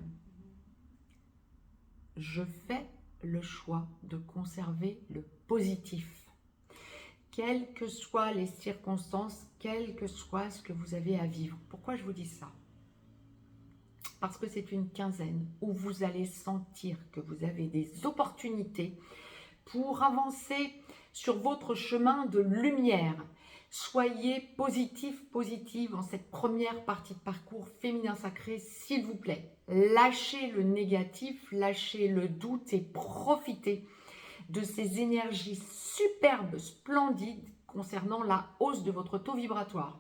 je fais le choix de conserver le positif. Quelles que soient les circonstances, quel que soit ce que vous avez à vivre. Pourquoi je vous dis ça? Parce que c'est une quinzaine où vous allez sentir que vous avez des opportunités pour avancer sur votre chemin de lumière. Soyez positif, positive en cette première partie de parcours féminin sacré, s'il vous plaît. Lâchez le négatif, lâchez le doute et profitez de ces énergies superbes, splendides concernant la hausse de votre taux vibratoire.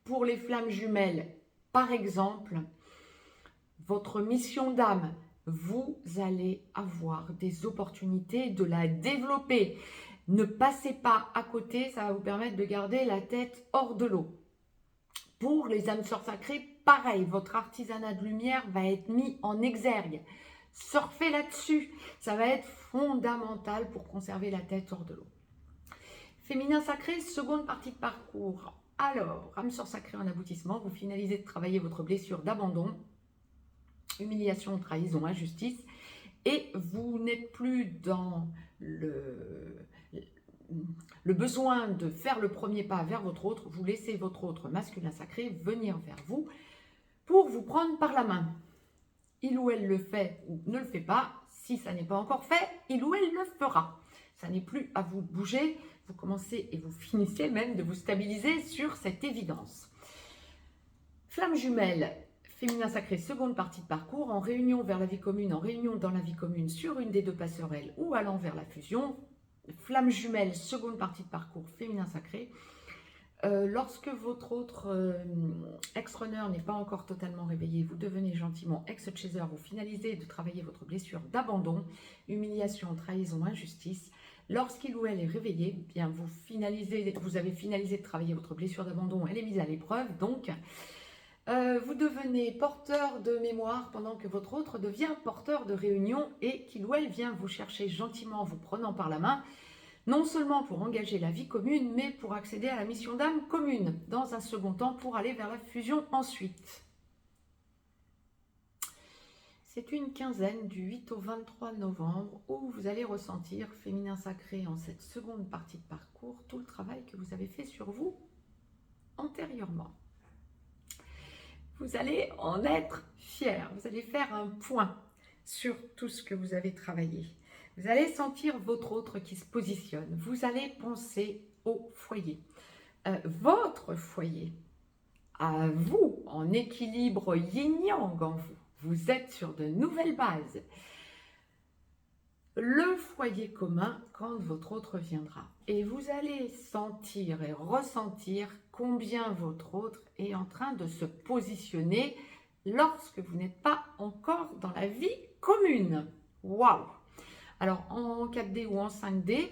Pour les flammes jumelles, par exemple, votre mission d'âme, vous allez avoir des opportunités de la développer. Ne passez pas à côté, ça va vous permettre de garder la tête hors de l'eau. Pour les âmes sœurs sacrées, pareil, votre artisanat de lumière va être mis en exergue. Surfez là-dessus, ça va être fondamental pour conserver la tête hors de l'eau. Féminin sacré, seconde partie de parcours. Alors, âme sœur sacrée en aboutissement, vous finalisez de travailler votre blessure d'abandon, humiliation, trahison, injustice, et vous n'êtes plus dans le besoin de faire le premier pas vers votre autre, vous laissez votre autre masculin sacré venir vers vous pour vous prendre par la main. Il ou elle le fait ou ne le fait pas. Si ça n'est pas encore fait, il ou elle le fera. Ça n'est plus à vous de bouger. Vous commencez et vous finissez même de vous stabiliser sur cette évidence. Flamme jumelle, féminin sacré, seconde partie de parcours, en réunion vers la vie commune, en réunion dans la vie commune sur une des deux passerelles ou allant vers la fusion. Flamme jumelle, seconde partie de parcours, féminin sacré. Lorsque votre autre ex-runner n'est pas encore totalement réveillé, vous devenez gentiment ex-chaser, vous finalisez de travailler votre blessure d'abandon, humiliation, trahison, injustice. Lorsqu'il ou elle est réveillé, bien vous avez finalisé de travailler votre blessure d'abandon, elle est mise à l'épreuve, donc vous devenez porteur de mémoire pendant que votre autre devient porteur de réunion et qu'il ou elle vient vous chercher gentiment en vous prenant par la main, non seulement pour engager la vie commune, mais pour accéder à la mission d'âme commune, dans un second temps pour aller vers la fusion ensuite. C'est une quinzaine du 8 au 23 novembre où vous allez ressentir, féminin sacré, en cette seconde partie de parcours, tout le travail que vous avez fait sur vous antérieurement. Vous allez en être fier. Vous allez faire un point sur tout ce que vous avez travaillé. Vous allez sentir votre autre qui se positionne. Vous allez penser au foyer. Votre foyer, à vous, en équilibre yin-yang en vous. Vous êtes sur de nouvelles bases. Le foyer commun quand votre autre viendra. Et vous allez sentir et ressentir combien votre autre est en train de se positionner lorsque vous n'êtes pas encore dans la vie commune. Waouh! Alors en 4D ou en 5D,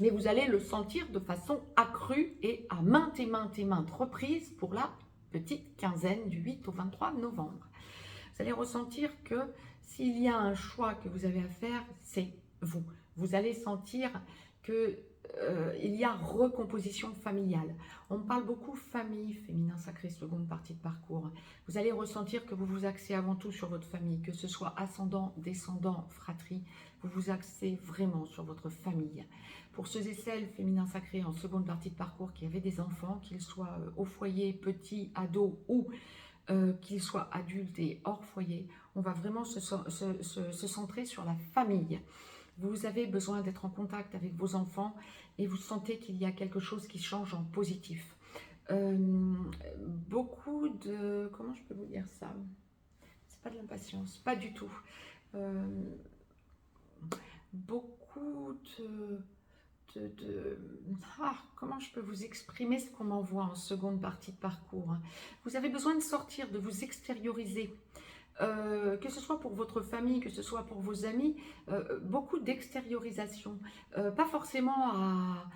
mais vous allez le sentir de façon accrue et à maintes et maintes reprises pour la petite quinzaine du 8 au 23 novembre. Vous allez ressentir que s'il y a un choix que vous avez à faire, c'est vous. Vous allez sentir que il y a recomposition familiale. On parle beaucoup famille, féminin sacré, seconde partie de parcours. Vous allez ressentir que vous vous axez avant tout sur votre famille, que ce soit ascendant, descendant, fratrie, vous vous axez vraiment sur votre famille. Pour ceux et celles, féminin sacré, en seconde partie de parcours, qui avaient des enfants, qu'ils soient au foyer, petits, ados ou qu'ils soient adultes et hors foyer, on va vraiment se centrer sur la famille. Vous avez besoin d'être en contact avec vos enfants et vous sentez qu'il y a quelque chose qui change en positif. Beaucoup de... Comment je peux vous dire ça? C'est pas de l'impatience, pas du tout. Beaucoup comment je peux vous exprimer ce qu'on m'envoie en seconde partie de parcours? Vous avez besoin de sortir, de vous extérioriser. Que ce soit pour votre famille, que ce soit pour vos amis, beaucoup d'extériorisation. Pas forcément à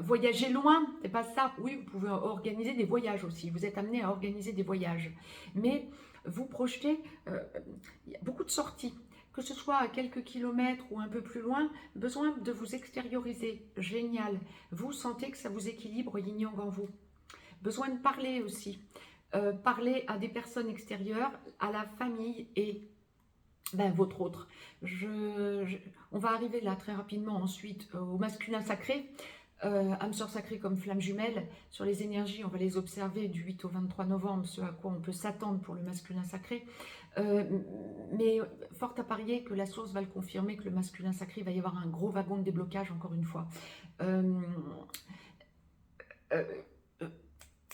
voyager loin, c'est pas ça. Oui, vous pouvez organiser des voyages aussi. Vous êtes amené à organiser des voyages. Mais vous projetez il y a beaucoup de sorties. Que ce soit à quelques kilomètres ou un peu plus loin, besoin de vous extérioriser. Génial. Vous sentez que ça vous équilibre yin-yang en vous. Besoin de parler aussi. Parler à des personnes extérieures, à la famille et votre autre. On va arriver là très rapidement ensuite au masculin sacré. Âme sœur sacrée comme flamme jumelle. Sur les énergies, on va les observer du 8 au 23 novembre, ce à quoi on peut s'attendre pour le masculin sacré. Mais fort à parier que la source va le confirmer, que le masculin sacré va y avoir un gros wagon de déblocage encore une fois.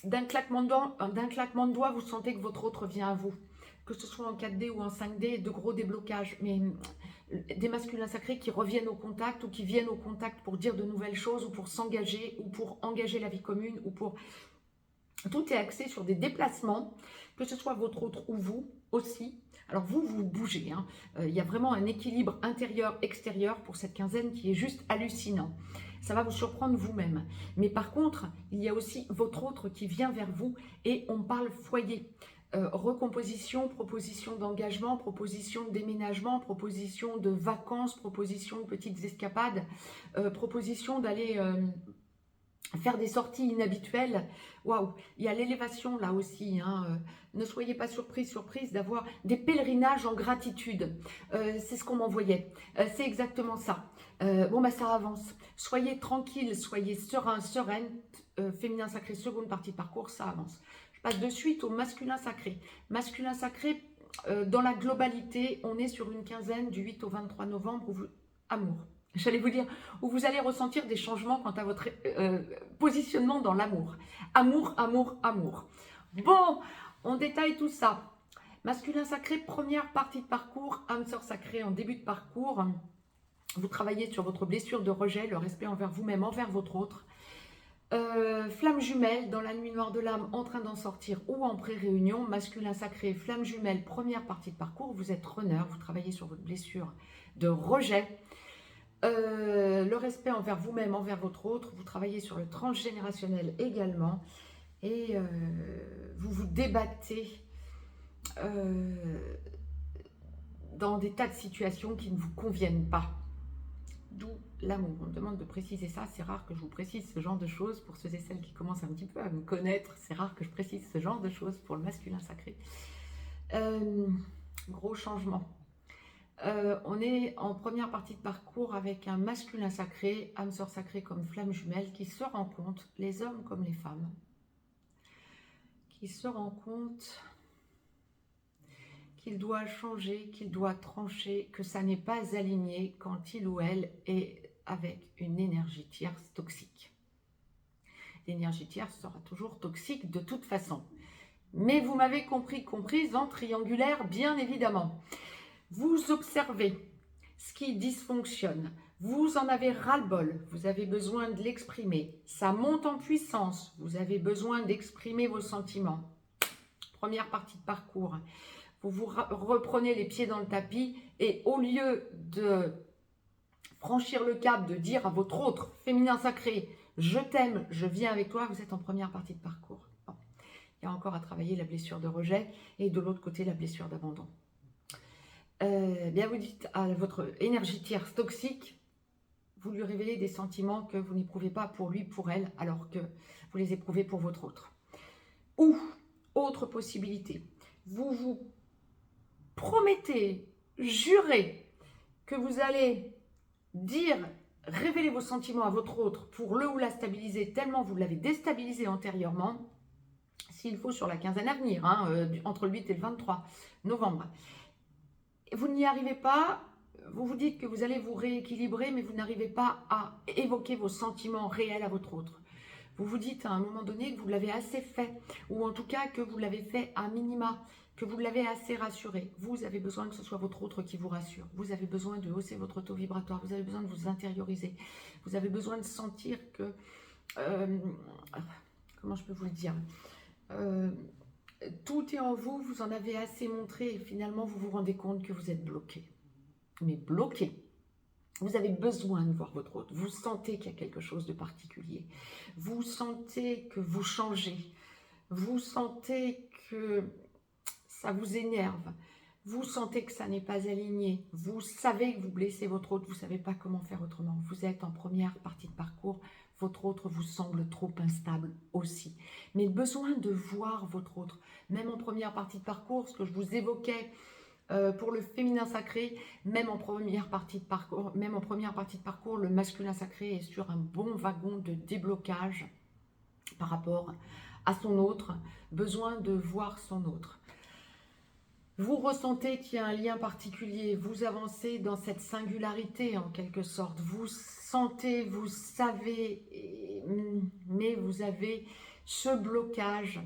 D'un claquement de doigts, vous sentez que votre autre vient à vous. Que ce soit en 4D ou en 5D, de gros déblocages, mais des masculins sacrés qui reviennent au contact ou qui viennent au contact pour dire de nouvelles choses ou pour s'engager ou pour engager la vie commune ou pour... Tout est axé sur des déplacements, que ce soit votre autre ou vous aussi. Alors vous bougez, hein. Il y a vraiment un équilibre intérieur-extérieur pour cette quinzaine qui est juste hallucinant. Ça va vous surprendre vous-même. Mais par contre, il y a aussi votre autre qui vient vers vous et on parle foyer. Recomposition, proposition d'engagement, proposition de déménagement, proposition de vacances, proposition de petites escapades, proposition d'aller... faire des sorties inhabituelles. Waouh, il y a l'élévation là aussi, hein. Ne soyez pas surprise d'avoir des pèlerinages en gratitude. C'est ce qu'on m'envoyait. C'est exactement ça. Ça avance. Soyez tranquille, soyez serein, sereine. Féminin sacré, seconde partie de parcours, ça avance. Je passe de suite au masculin sacré. Masculin sacré, dans la globalité, on est sur une quinzaine du 8 au 23 novembre. Amour. J'allais vous dire, où vous allez ressentir des changements quant à votre positionnement dans l'amour. Amour, amour, amour. Bon, on détaille tout ça. Masculin sacré, première partie de parcours. Âme sœur sacrée en début de parcours. Vous travaillez sur votre blessure de rejet, le respect envers vous-même, envers votre autre. Flamme jumelle, dans la nuit noire de l'âme, en train d'en sortir ou en pré-réunion. Masculin sacré, flamme jumelle, première partie de parcours. Vous êtes runner, vous travaillez sur votre blessure de rejet. Le respect envers vous-même, envers votre autre. Vous travaillez sur le transgénérationnel également. Et vous vous débattez dans des tas de situations qui ne vous conviennent pas. D'où l'amour. On me demande de préciser ça. C'est rare que je vous précise ce genre de choses. Pour ceux et celles qui commencent un petit peu à me connaître, c'est rare que je précise ce genre de choses pour le masculin sacré. Gros changement. On est en première partie de parcours avec un masculin sacré, âme sœur sacrée comme flamme jumelle, qui se rencontrent, les hommes comme les femmes, qui se rend compte qu'il doit changer, qu'il doit trancher, que ça n'est pas aligné quand il ou elle est avec une énergie tierce toxique. L'énergie tierce sera toujours toxique de toute façon. Mais vous m'avez comprise en triangulaire, bien évidemment. Vous observez ce qui dysfonctionne. Vous en avez ras-le-bol. Vous avez besoin de l'exprimer. Ça monte en puissance. Vous avez besoin d'exprimer vos sentiments. Première partie de parcours. Vous vous reprenez les pieds dans le tapis et au lieu de franchir le cap, de dire à votre autre féminin sacré, je t'aime, je viens avec toi, vous êtes en première partie de parcours. Bon. Il y a encore à travailler la blessure de rejet et de l'autre côté la blessure d'abandon. Bien vous dites à votre énergie tierce toxique, vous lui révélez des sentiments que vous n'éprouvez pas pour lui, pour elle, alors que vous les éprouvez pour votre autre. Ou, autre possibilité, vous vous promettez, jurez que vous allez dire, révéler vos sentiments à votre autre pour le ou la stabiliser tellement vous l'avez déstabilisé antérieurement, s'il faut sur la quinzaine à venir, entre le 8 et le 23 novembre. Vous n'y arrivez pas, vous vous dites que vous allez vous rééquilibrer, mais vous n'arrivez pas à évoquer vos sentiments réels à votre autre. Vous vous dites à un moment donné que vous l'avez assez fait, ou en tout cas que vous l'avez fait à minima, que vous l'avez assez rassuré. Vous avez besoin que ce soit votre autre qui vous rassure. Vous avez besoin de hausser votre taux vibratoire. Vous avez besoin de vous intérioriser. Vous avez besoin de sentir que... comment je peux vous le dire tout est en vous, vous en avez assez montré et finalement vous vous rendez compte que vous êtes bloqué. Mais bloqué. Vous avez besoin de voir votre autre. Vous sentez qu'il y a quelque chose de particulier. Vous sentez que vous changez. Vous sentez que ça vous énerve. Vous sentez que ça n'est pas aligné. Vous savez que vous blessez votre autre. Vous ne savez pas comment faire autrement. Vous êtes en première partie de parcours. Votre autre vous semble trop instable aussi. Mais besoin de voir votre autre. Même en première partie de parcours, ce que je vous évoquais pour le féminin sacré, même en première partie de parcours, le masculin sacré est sur un bon wagon de déblocage par rapport à son autre. Besoin de voir son autre. Vous ressentez qu'il y a un lien particulier, vous avancez dans cette singularité en quelque sorte, vous sentez, vous savez, mais vous avez ce blocage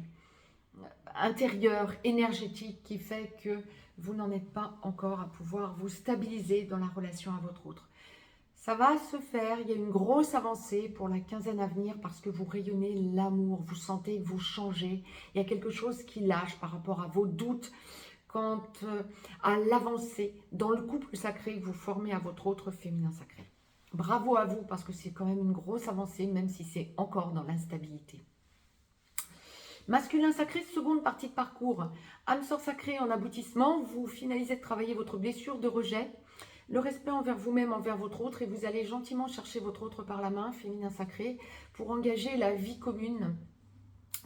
intérieur, énergétique qui fait que vous n'en êtes pas encore à pouvoir vous stabiliser dans la relation à votre autre. Ça va se faire, il y a une grosse avancée pour la quinzaine à venir parce que vous rayonnez l'amour, vous sentez que vous changez, il y a quelque chose qui lâche par rapport à vos doutes, quant à l'avancée dans le couple sacré que vous formez à votre autre féminin sacré. Bravo à vous parce que c'est quand même une grosse avancée même si c'est encore dans l'instabilité. Masculin sacré, seconde partie de parcours. Âme sœur sacrée en aboutissement, vous finalisez de travailler votre blessure de rejet, le respect envers vous-même, envers votre autre et vous allez gentiment chercher votre autre par la main, féminin sacré, pour engager la vie commune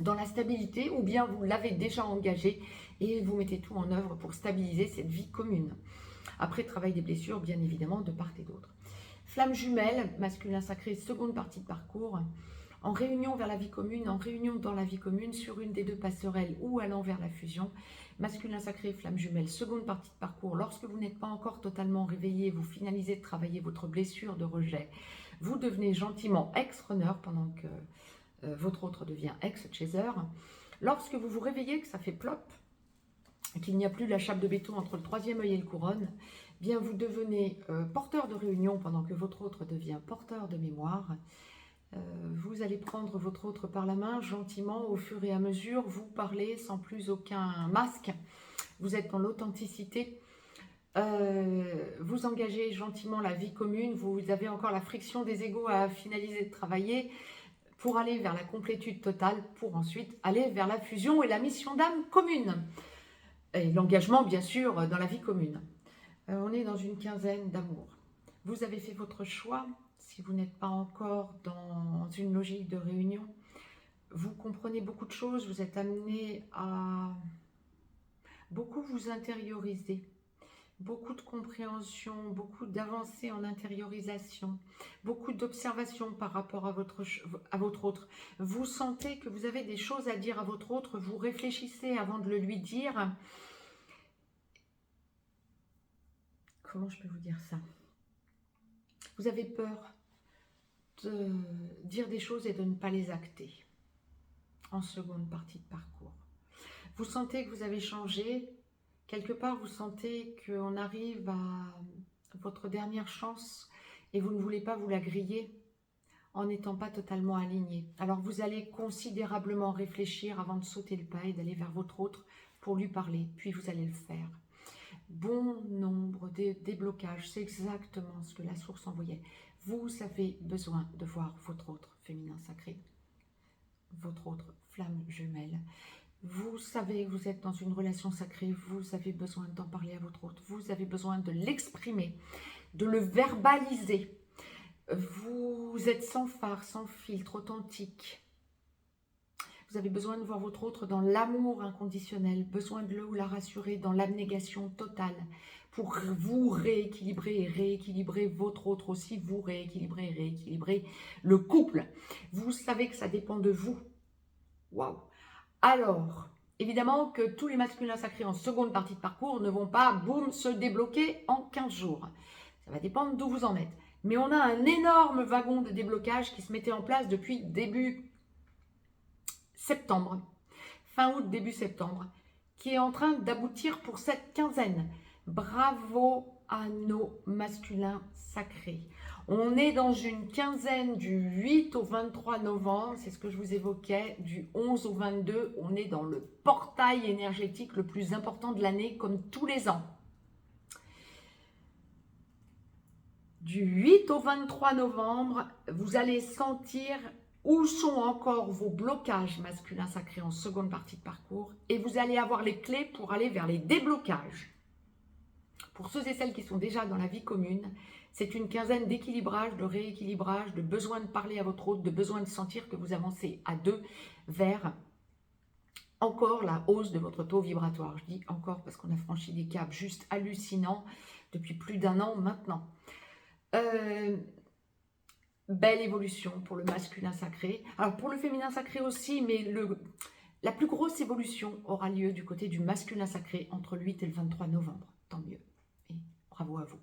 dans la stabilité ou bien vous l'avez déjà engagé et vous mettez tout en œuvre pour stabiliser cette vie commune. Après, travail des blessures, bien évidemment, de part et d'autre. Flamme jumelle, masculin sacré, seconde partie de parcours, en réunion vers la vie commune, en réunion dans la vie commune, sur une des deux passerelles ou allant vers la fusion. Masculin sacré, flamme jumelle, seconde partie de parcours. Lorsque vous n'êtes pas encore totalement réveillé, vous finalisez de travailler votre blessure de rejet. Vous devenez gentiment ex-runner pendant que votre autre devient ex-chaser. Lorsque vous vous réveillez, que ça fait plop, qu'il n'y a plus la chape de béton entre le troisième œil et le couronne, bien vous devenez porteur de réunion pendant que votre autre devient porteur de mémoire. Vous allez prendre votre autre par la main, gentiment, au fur et à mesure, vous parlez sans plus aucun masque. Vous êtes dans l'authenticité. Vous engagez gentiment la vie commune. Vous avez encore la friction des égos à finaliser de travailler pour aller vers la complétude totale, pour ensuite aller vers la fusion et la mission d'âme commune. Et l'engagement, bien sûr, dans la vie commune. On est dans une quinzaine d'amour. Vous avez fait votre choix. Si vous n'êtes pas encore dans une logique de réunion, vous comprenez beaucoup de choses. Vous êtes amené à beaucoup vous intérioriser. beaucoup de compréhension, beaucoup d'avancées en intériorisation, beaucoup d'observation par rapport à votre autre. Vous sentez que vous avez des choses à dire à votre autre, vous réfléchissez avant de le lui dire. Comment je peux vous dire ça? Vous avez peur de dire des choses et de ne pas les acter en seconde partie de parcours. Vous sentez que vous avez changé. Quelque part, vous sentez qu'on arrive à votre dernière chance et vous ne voulez pas vous la griller en n'étant pas totalement aligné. Alors, vous allez considérablement réfléchir avant de sauter le pas et d'aller vers votre autre pour lui parler. Puis, vous allez le faire. Bon nombre de déblocages, c'est exactement ce que la source envoyait. Vous avez besoin de voir votre autre féminin sacré, votre autre flamme jumelle. Vous savez que vous êtes dans une relation sacrée, vous avez besoin d'en parler à votre autre, vous avez besoin de l'exprimer, de le verbaliser. Vous êtes sans phare, sans filtre, authentique. Vous avez besoin de voir votre autre dans l'amour inconditionnel, besoin de le ou la rassurer dans l'abnégation totale pour vous rééquilibrer et rééquilibrer votre autre aussi, vous rééquilibrer et rééquilibrer le couple. Vous savez que ça dépend de vous. Waouh! Alors, évidemment que tous les masculins sacrés en seconde partie de parcours ne vont pas, boum, se débloquer en 15 jours. Ça va dépendre d'où vous en êtes. Mais on a un énorme wagon de déblocage qui se mettait en place depuis début septembre, fin août, début septembre, qui est en train d'aboutir pour cette quinzaine. Bravo à nos masculins sacrés. On est dans une quinzaine du 8 au 23 novembre, c'est ce que je vous évoquais, du 11 au 22, on est dans le portail énergétique le plus important de l'année, comme tous les ans. Du 8 au 23 novembre, vous allez sentir où sont encore vos blocages masculins sacrés en seconde partie de parcours et vous allez avoir les clés pour aller vers les déblocages. Pour ceux et celles qui sont déjà dans la vie commune, c'est une quinzaine d'équilibrage, de rééquilibrage, de besoin de parler à votre autre, de besoin de sentir que vous avancez à deux vers encore la hausse de votre taux vibratoire. Je dis encore parce qu'on a franchi des caps juste hallucinants depuis plus d'1 an maintenant. Belle évolution pour le masculin sacré. Alors pour le féminin sacré aussi, mais la plus grosse évolution aura lieu du côté du masculin sacré entre le 8 et le 23 novembre. Tant mieux. Et bravo à vous.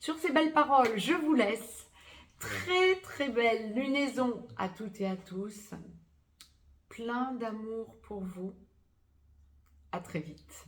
Sur ces belles paroles, je vous laisse. Très très belle lunaison à toutes et à tous. Plein d'amour pour vous. À très vite.